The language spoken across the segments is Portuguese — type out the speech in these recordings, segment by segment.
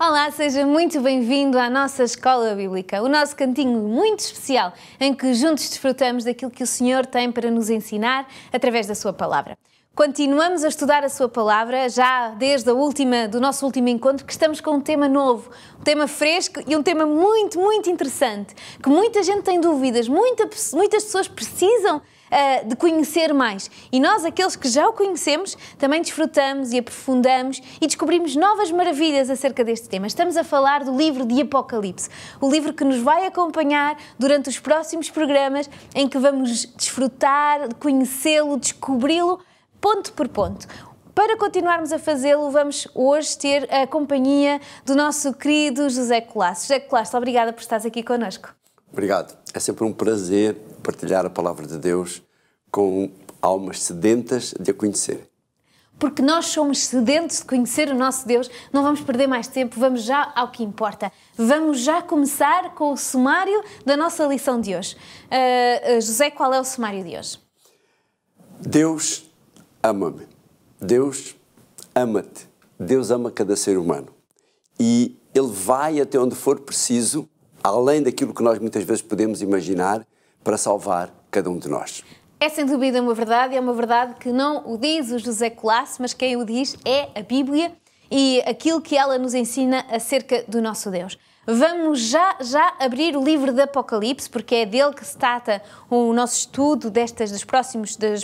Olá, seja muito bem-vindo à nossa Escola Bíblica, o nosso cantinho muito especial, em que juntos desfrutamos daquilo que o Senhor tem para nos ensinar através da Sua Palavra. Continuamos a estudar a Sua Palavra, já desde do nosso último encontro, que estamos com um tema novo, um tema fresco e um tema muito interessante, que muita gente tem dúvidas, muitas pessoas precisam de conhecer mais. E nós, aqueles que já o conhecemos, também desfrutamos e aprofundamos e descobrimos novas maravilhas acerca deste tema. Estamos a falar do livro de Apocalipse, o livro que nos vai acompanhar durante os próximos programas, em que vamos desfrutar, conhecê-lo, descobri-lo, ponto por ponto. Para continuarmos a fazê-lo, vamos hoje ter a companhia do nosso querido José Colasso. José Colasso, obrigada por estares aqui connosco. Obrigado. É sempre um prazer partilhar a palavra de Deus com almas sedentas de a conhecer. Porque nós somos sedentos de conhecer o nosso Deus, não vamos perder mais tempo, vamos já ao que importa. Vamos já começar com o sumário da nossa lição de hoje. José, qual é o sumário de hoje? Deus ama-me. Deus ama-te. Deus ama cada ser humano. E Ele vai até onde for preciso, além daquilo que nós muitas vezes podemos imaginar, para salvar cada um de nós. É sem dúvida uma verdade, é uma verdade que não o diz o José Colasso, mas quem o diz é a Bíblia e aquilo que ela nos ensina acerca do nosso Deus. Vamos já abrir o livro de Apocalipse, porque é dele que se trata o nosso estudo das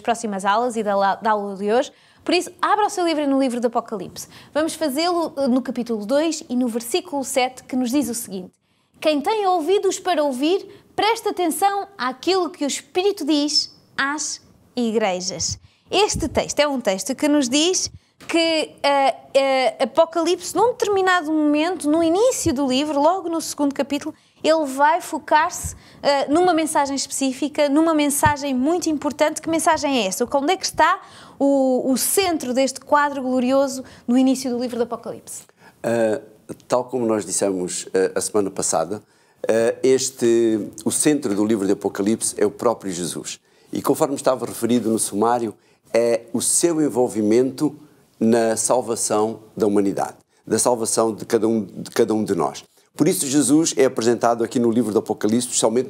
próximas aulas e da aula de hoje. Por isso, abra o seu livro no livro de Apocalipse. Vamos fazê-lo no capítulo 2 e no versículo 7, que nos diz o seguinte: quem tem ouvidos para ouvir, presta atenção àquilo que o Espírito diz às igrejas. Este texto é um texto que nos diz que Apocalipse, num determinado momento, no início do livro, logo no segundo capítulo, ele vai focar-se numa mensagem específica, numa mensagem muito importante. Que mensagem é essa? Onde é que está o centro deste quadro glorioso no início do livro do Apocalipse? Tal como nós dissemos a semana passada, o centro do livro de Apocalipse é o próprio Jesus. E conforme estava referido no sumário, é o seu envolvimento na salvação da humanidade, da salvação de cada um de nós. Por isso Jesus é apresentado aqui no livro do Apocalipse, especialmente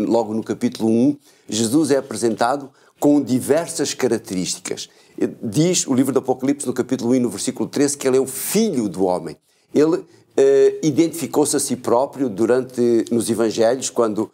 logo no capítulo 1, Jesus é apresentado com diversas características. Diz o livro do Apocalipse no capítulo 1, no versículo 13, que ele é o Filho do Homem. Ele identificou-se a si próprio nos Evangelhos, quando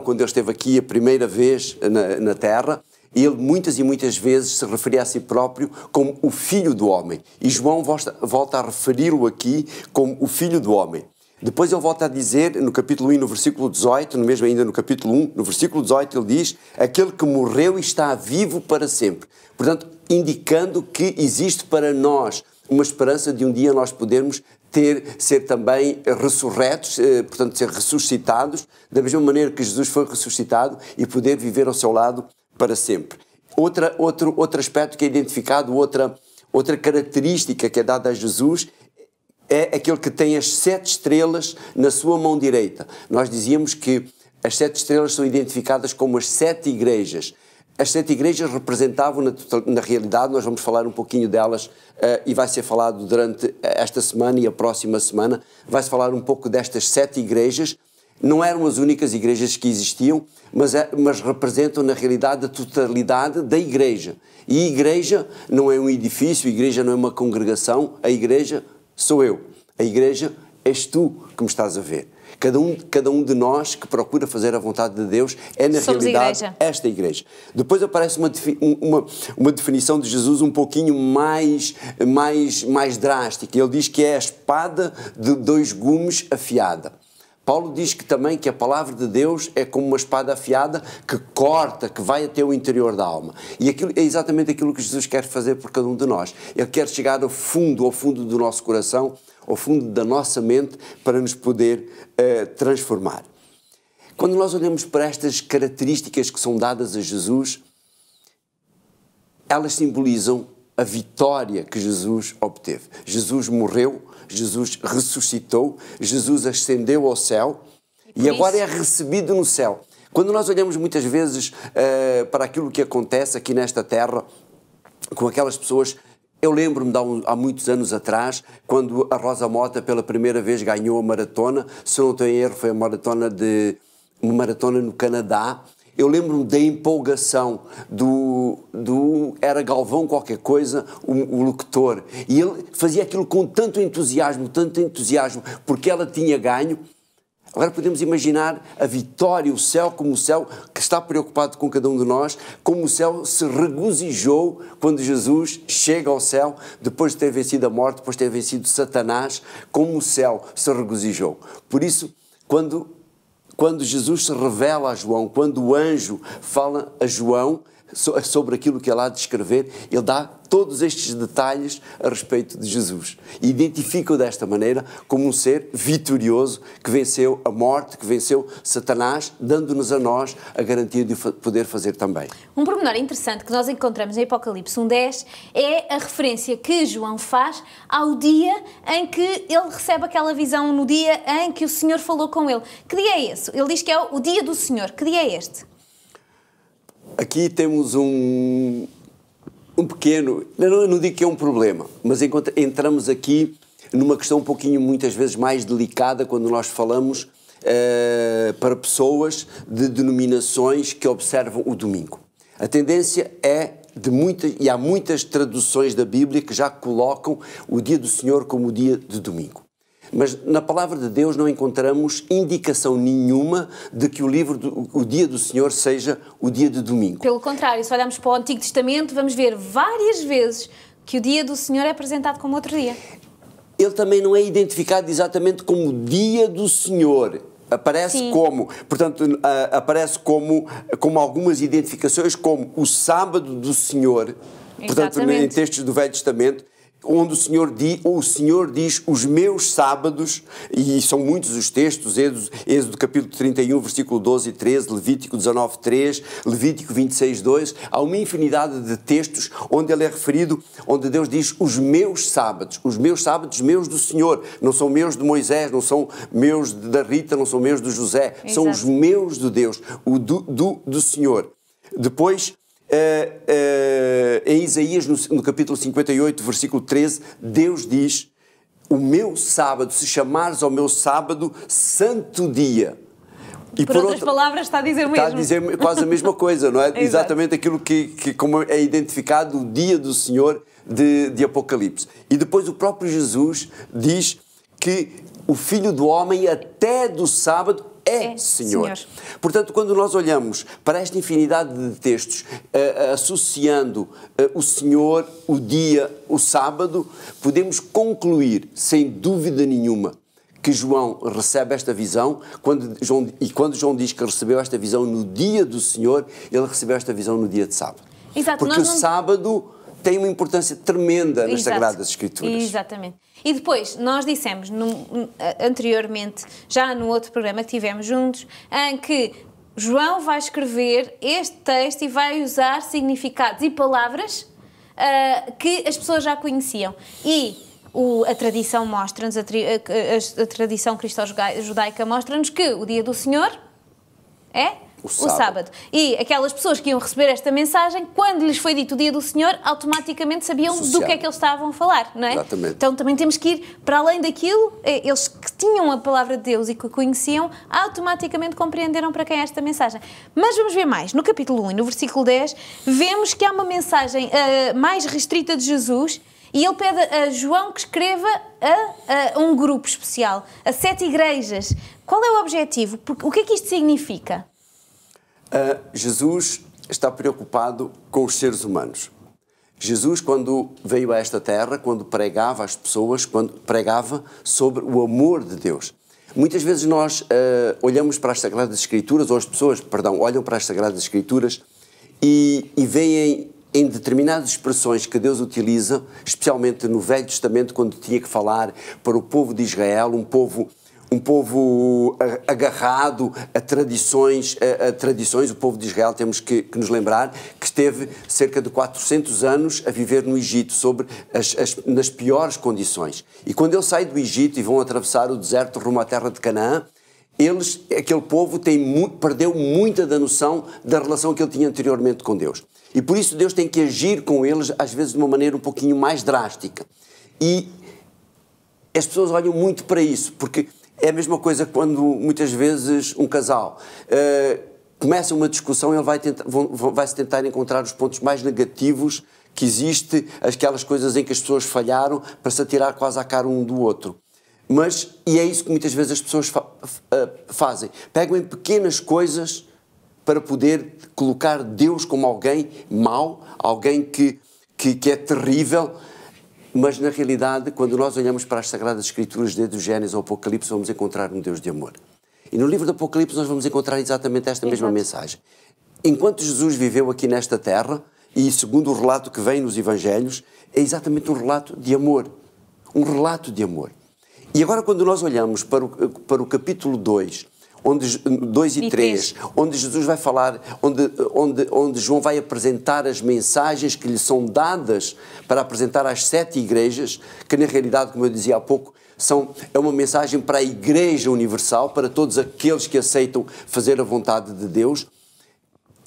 ele esteve aqui a primeira vez na Terra. Ele muitas e muitas vezes se referia a si próprio como o Filho do Homem. E João volta a referi-lo aqui como o Filho do Homem. Depois ele volta a dizer, no capítulo 1, no versículo 18, mesmo ainda no capítulo 1, no versículo 18, ele diz: aquele que morreu e está vivo para sempre. Portanto, indicando que existe para nós uma esperança de um dia nós podermos ser também ressurretos, portanto, ser ressuscitados, da mesma maneira que Jesus foi ressuscitado, e poder viver ao seu lado para sempre. Outro aspecto que é identificado, outra característica que é dada a Jesus, é aquele que tem as 7 estrelas na sua mão direita. Nós dizíamos que as 7 estrelas são identificadas como as 7 igrejas. As 7 igrejas representavam, na realidade, nós vamos falar um pouquinho delas e vai ser falado durante esta semana e a próxima semana, vai-se falar um pouco destas 7 igrejas. Não eram as únicas igrejas que existiam, mas representam, na realidade, a totalidade da igreja. E a igreja não é um edifício, a igreja não é uma congregação, a igreja sou eu. A igreja és tu que me estás a ver. Cada um de nós que procura fazer a vontade de Deus é, na realidade, esta igreja. Depois aparece uma definição de Jesus um pouquinho mais drástica. Ele diz que é a espada de 2 gumes afiada. Paulo diz também que a palavra de Deus é como uma espada afiada que corta, que vai até o interior da alma. E aquilo é exatamente aquilo que Jesus quer fazer por cada um de nós. Ele quer chegar ao fundo do nosso coração, ao fundo da nossa mente, para nos poder transformar. Quando nós olhamos para estas características que são dadas a Jesus, elas simbolizam a vitória que Jesus obteve. Jesus morreu, Jesus ressuscitou, Jesus ascendeu ao céu e agora é recebido no céu. Quando nós olhamos muitas vezes para aquilo que acontece aqui nesta terra, com aquelas pessoas Eu lembro-me há muitos anos atrás, quando a Rosa Mota pela primeira vez ganhou a maratona, se não tenho erro, foi uma maratona no Canadá. Eu lembro-me da empolgação era Galvão qualquer coisa, o locutor, e ele fazia aquilo com tanto entusiasmo, porque ela tinha ganho. Agora podemos imaginar a vitória, o céu, como o céu que está preocupado com cada um de nós, como o céu se regozijou quando Jesus chega ao céu, depois de ter vencido a morte, depois de ter vencido Satanás, como o céu se regozijou. Por isso, quando Jesus se revela a João, quando o anjo fala a João sobre aquilo que ele há de escrever, ele dá todos estes detalhes a respeito de Jesus. E identifica-o desta maneira como um ser vitorioso que venceu a morte, que venceu Satanás, dando-nos a nós a garantia de poder fazer também. Um pormenor interessante que nós encontramos em Apocalipse 1:10 é a referência que João faz ao dia em que ele recebe aquela visão, no dia em que o Senhor falou com ele. Que dia é esse? Ele diz que é o dia do Senhor. Que dia é este? Aqui temos um pequeno, eu não digo que é um problema, mas entramos aqui numa questão um pouquinho, muitas vezes, mais delicada quando nós falamos para pessoas de denominações que observam o domingo. A tendência é e há muitas traduções da Bíblia que já colocam o dia do Senhor como o dia de domingo. Mas na palavra de Deus não encontramos indicação nenhuma de que o dia do Senhor seja o dia de domingo. Pelo contrário, se olharmos para o Antigo Testamento, vamos ver várias vezes que o dia do Senhor é apresentado como outro dia. Ele também não é identificado exatamente como o dia do Senhor. Aparece aparece como algumas identificações, como o sábado do Senhor. Portanto, em textos do Velho Testamento, onde o Senhor diz os meus sábados, e são muitos os textos, Êxodo capítulo 31, versículo 12 e 13, Levítico 19, 3, Levítico 26, 2, há uma infinidade de textos onde ele é referido, onde Deus diz os meus sábados, meus do Senhor, não são meus de Moisés, não são meus da Rita, não são meus do José, Exato. São os meus de Deus, do Senhor. Depois, em Isaías, no capítulo 58, versículo 13, Deus diz: o meu sábado, se chamares ao meu sábado, santo dia. E por outras palavras está a dizer o mesmo. Está a dizer quase a mesma coisa, não é? Exatamente aquilo que como é identificado o dia do Senhor de Apocalipse. E depois o próprio Jesus diz que o Filho do Homem até do sábado é Senhor. Portanto, quando nós olhamos para esta infinidade de textos, associando o Senhor, o dia, o sábado, podemos concluir, sem dúvida nenhuma, que João recebe esta visão, quando João diz que recebeu esta visão no dia do Senhor, ele recebeu esta visão no dia de sábado. Exato, porque o sábado tem uma importância tremenda nas Sagradas Escrituras. Exatamente. E depois, nós dissemos anteriormente, já no outro programa que tivemos juntos, em que João vai escrever este texto e vai usar significados e palavras que as pessoas já conheciam. E a tradição mostra-nos, a tradição cristão-judaica mostra-nos que o dia do Senhor é o sábado. E aquelas pessoas que iam receber esta mensagem, quando lhes foi dito o dia do Senhor, automaticamente sabiam do que é que eles estavam a falar, não é? Exatamente. Então também temos que ir para além daquilo, eles que tinham a palavra de Deus e que a conheciam, automaticamente compreenderam para quem é esta mensagem. Mas vamos ver mais. No capítulo 1 e no versículo 10, vemos que há uma mensagem mais restrita de Jesus e ele pede a João que escreva a um grupo especial, a 7 igrejas. Qual é o objetivo? O que é que isto significa? Jesus está preocupado com os seres humanos. Jesus, quando veio a esta terra, quando pregava às pessoas, quando pregava sobre o amor de Deus. Muitas vezes nós olhamos para as Sagradas Escrituras, ou as pessoas, olham para as Sagradas Escrituras e veem em determinadas expressões que Deus utiliza, especialmente no Velho Testamento, quando tinha que falar para o povo de Israel, um povo agarrado a tradições, o povo de Israel, temos que nos lembrar que esteve cerca de 400 anos a viver no Egito, nas piores condições. E quando ele sai do Egito e vão atravessar o deserto rumo à terra de Canaã, aquele povo perdeu muita da noção da relação que ele tinha anteriormente com Deus. E por isso Deus tem que agir com eles, às vezes de uma maneira um pouquinho mais drástica. E as pessoas olham muito para isso, porque é a mesma coisa quando muitas vezes um casal começa uma discussão, ele vai-se tentar encontrar os pontos mais negativos que existe, aquelas coisas em que as pessoas falharam, para se atirar quase à cara um do outro. E é isso que muitas vezes as pessoas fazem. Pegam em pequenas coisas para poder colocar Deus como alguém mau, alguém que é terrível, mas na realidade, quando nós olhamos para as Sagradas Escrituras, desde o Gênesis ao Apocalipse, vamos encontrar um Deus de amor. E no livro do Apocalipse nós vamos encontrar exatamente esta mesma mensagem. Enquanto Jesus viveu aqui nesta terra, e segundo o relato que vem nos Evangelhos, é exatamente um relato de amor. Um relato de amor. E agora quando nós olhamos para o capítulo 2, 2 e 3, onde Jesus vai falar, onde João vai apresentar as mensagens que lhe são dadas para apresentar às 7 igrejas, que na realidade, como eu dizia há pouco, é uma mensagem para a Igreja Universal, para todos aqueles que aceitam fazer a vontade de Deus.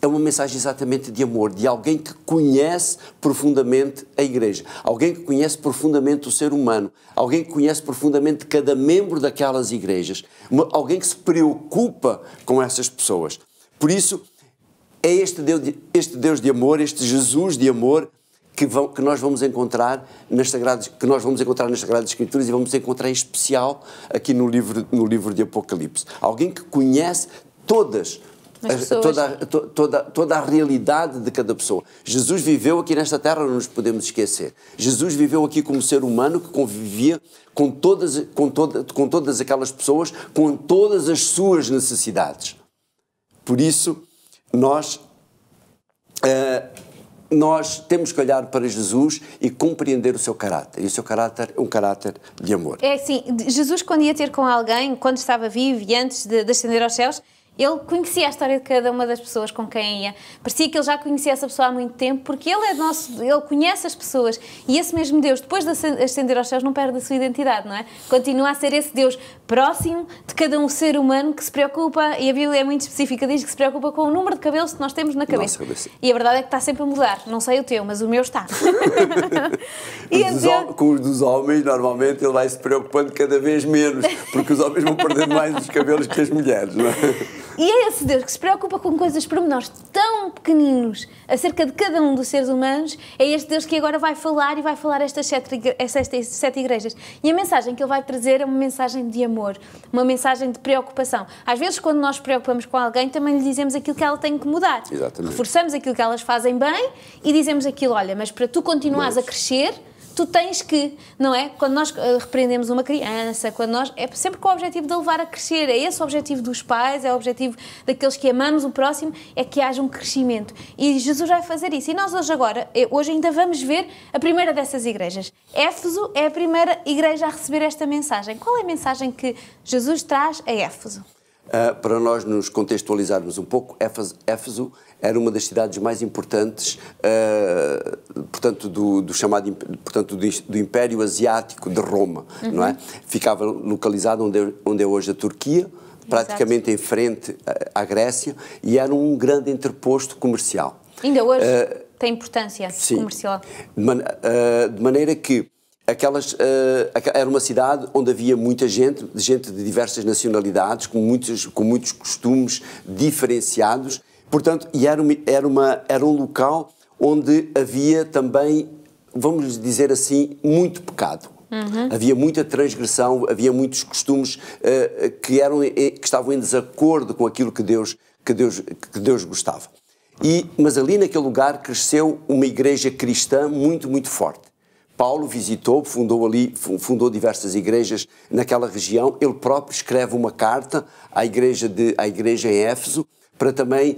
É uma mensagem exatamente de amor, de alguém que conhece profundamente a Igreja, alguém que conhece profundamente o ser humano, alguém que conhece profundamente cada membro daquelas igrejas, alguém que se preocupa com essas pessoas. Por isso, é este Deus de amor, este Jesus de amor, que nós vamos encontrar nas Sagradas Escrituras e vamos encontrar em especial aqui no livro de Apocalipse. Alguém que conhece toda a realidade de cada pessoa. Jesus viveu aqui nesta terra, não nos podemos esquecer. Jesus viveu aqui como ser humano que convivia com todas aquelas pessoas, com todas as suas necessidades. Por isso, nós temos que olhar para Jesus e compreender o seu caráter. E o seu caráter é um caráter de amor. É assim, Jesus quando ia ter com alguém, quando estava vivo e antes de ascender aos céus, ele conhecia a história de cada uma das pessoas com quem ia. Parecia que ele já conhecia essa pessoa há muito tempo, porque ele ele conhece as pessoas. E esse mesmo Deus, depois de ascender aos céus, não perde a sua identidade, não é? Continua a ser esse Deus próximo de cada um ser humano que se preocupa, e a Bíblia é muito específica, diz que se preocupa com o número de cabelos que nós temos na cabeça. E a verdade é que está sempre a mudar. Não sei o teu, mas o meu está. Com os dos homens, normalmente, ele vai se preocupando cada vez menos, porque os homens vão perdendo mais os cabelos que as mulheres, não é? E é esse Deus que se preocupa com coisas pormenores tão pequeninos acerca de cada um dos seres humanos, é este Deus que agora vai falar e vai falar estas 7 igrejas. E a mensagem que ele vai trazer é uma mensagem de amor, uma mensagem de preocupação. Às vezes, quando nós nos preocupamos com alguém, também lhe dizemos aquilo que ela tem que mudar. Exatamente. Reforçamos aquilo que elas fazem bem e dizemos aquilo, olha, mas para tu continuares a crescer, tu tens que, não é? Quando nós repreendemos uma criança, é sempre com o objetivo de a levar a crescer. É esse o objetivo dos pais, é o objetivo daqueles que amamos o próximo, é que haja um crescimento. E Jesus vai fazer isso. E nós hoje ainda vamos ver a primeira dessas igrejas. Éfeso é a primeira igreja a receber esta mensagem. Qual é a mensagem que Jesus traz a Éfeso? Para nós nos contextualizarmos um pouco, Éfeso era uma das cidades mais importantes, portanto, do Império Asiático de Roma, não é? Ficava localizado onde é hoje a Turquia, praticamente em frente à Grécia, e era um grande entreposto comercial. Ainda hoje tem importância comercial. De maneira que era uma cidade onde havia muita gente de diversas nacionalidades, com muitos costumes diferenciados, portanto, e era um local onde havia também, vamos dizer assim, muito pecado. Havia muita transgressão, havia muitos costumes que estavam em desacordo com aquilo que Deus gostava. Mas ali naquele lugar cresceu uma igreja cristã muito, muito forte. Paulo visitou, fundou diversas igrejas naquela região. Ele próprio escreve uma carta à igreja em Éfeso para também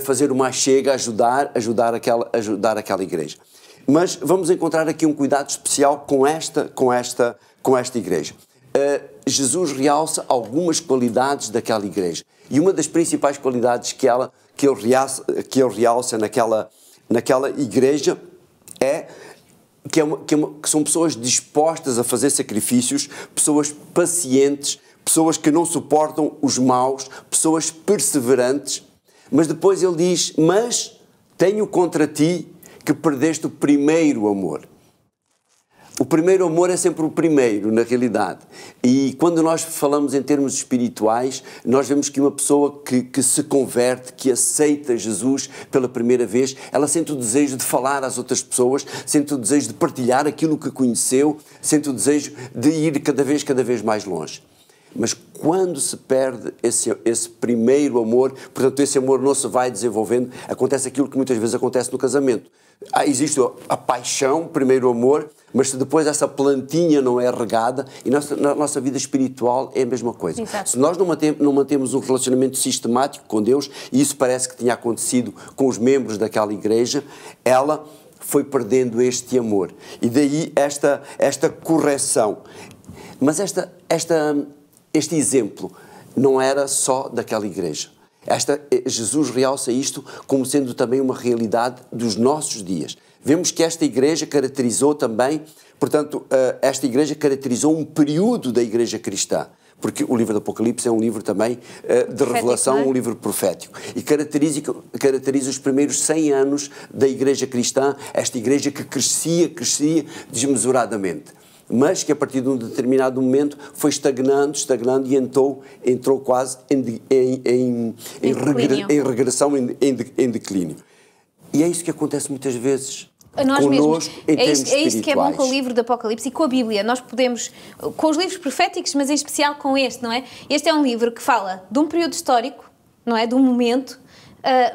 fazer uma chega, ajudar aquela igreja. Mas vamos encontrar aqui um cuidado especial com esta igreja. Jesus realça algumas qualidades daquela igreja. E uma das principais qualidades que ele realça naquela igreja que são pessoas dispostas a fazer sacrifícios, pessoas pacientes, pessoas que não suportam os maus, pessoas perseverantes. Mas depois ele diz, mas tenho contra ti que perdeste o primeiro amor. O primeiro amor é sempre o primeiro, na realidade. E quando nós falamos em termos espirituais, nós vemos que uma pessoa que se converte, que aceita Jesus pela primeira vez, ela sente o desejo de falar às outras pessoas, sente o desejo de partilhar aquilo que conheceu, sente o desejo de ir cada vez mais longe. Mas quando se perde esse primeiro amor, portanto esse amor não se vai desenvolvendo, acontece aquilo que muitas vezes acontece no casamento. Existe a paixão, primeiro amor, mas se depois essa plantinha não é regada, e na nossa vida espiritual é a mesma coisa. Exato. Se nós não mantemos um relacionamento sistemático com Deus, e isso parece que tinha acontecido com os membros daquela igreja, ela foi perdendo este amor. E daí esta correção. Mas este exemplo não era só daquela igreja. Jesus realça isto como sendo também uma realidade dos nossos dias. Vemos que esta igreja caracterizou também, portanto, esta igreja caracterizou um período da igreja cristã, porque o livro do Apocalipse é um livro também de revelação, um livro profético, e caracteriza os primeiros 100 anos da igreja cristã, esta igreja que crescia desmesuradamente, mas que a partir de um determinado momento foi estagnando e entrou quase em regressão, em declínio. E é isso que acontece muitas vezes connosco em termos espirituais. É isto que é bom com o livro do Apocalipse e com a Bíblia. Nós podemos, com os livros proféticos, mas em especial com este, não é? Este é um livro que fala de um período histórico, não é? De um momento.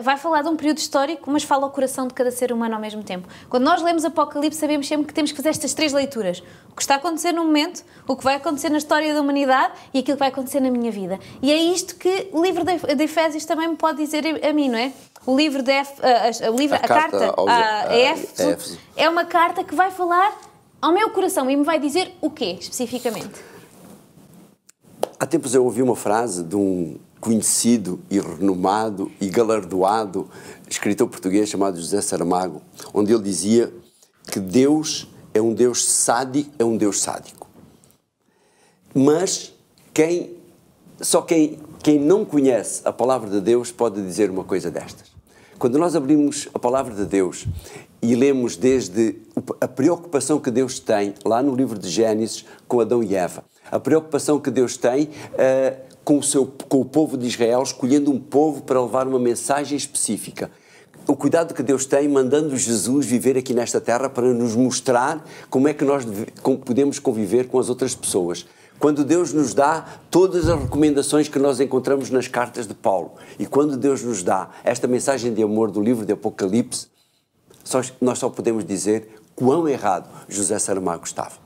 Vai falar de um período histórico, mas fala ao coração de cada ser humano ao mesmo tempo. Quando nós lemos Apocalipse, sabemos sempre que temos que fazer estas 3 leituras. O que está a acontecer no momento, o que vai acontecer na história da humanidade e aquilo que vai acontecer na minha vida. E é isto que o livro de Efésios também me pode dizer a mim, não é? A carta a Éfeso é uma carta que vai falar ao meu coração e me vai dizer o quê, especificamente? Há tempos eu ouvi uma frase de um conhecido e renomado e galardoado escritor português chamado José Saramago, onde ele dizia que Deus é um Deus sádico. Mas quem não conhece a palavra de Deus pode dizer uma coisa destas. Quando nós abrimos a palavra de Deus e lemos desde a preocupação que Deus tem, lá no livro de Gênesis, com Adão e Eva, a preocupação que Deus tem com o povo de Israel, escolhendo um povo para levar uma mensagem específica. O cuidado que Deus tem, mandando Jesus viver aqui nesta terra para nos mostrar como é que nós podemos conviver com as outras pessoas. Quando Deus nos dá todas as recomendações que nós encontramos nas cartas de Paulo, e quando Deus nos dá esta mensagem de amor do livro de Apocalipse, nós só podemos dizer quão errado José Saramago estava.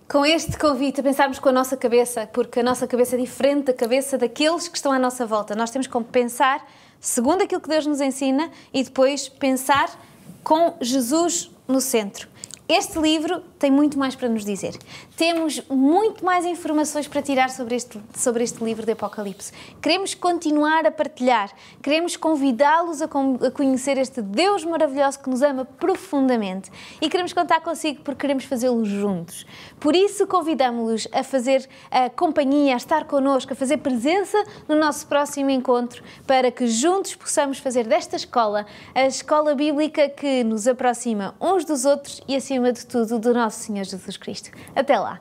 Com este convite a pensarmos com a nossa cabeça, porque a nossa cabeça é diferente da cabeça daqueles que estão à nossa volta. Nós temos como pensar segundo aquilo que Deus nos ensina e depois pensar com Jesus no centro. Este livro tem muito mais para nos dizer. Temos muito mais informações para tirar sobre este livro de Apocalipse. Queremos continuar a partilhar. Queremos convidá-los a conhecer este Deus maravilhoso que nos ama profundamente. E queremos contar consigo porque queremos fazê-lo juntos. Por isso, convidamos-los a fazer a companhia, a estar connosco, a fazer presença no nosso próximo encontro, para que juntos possamos fazer desta escola a escola bíblica que nos aproxima uns dos outros e, acima de tudo, do nosso Senhor Jesus Cristo. Até lá!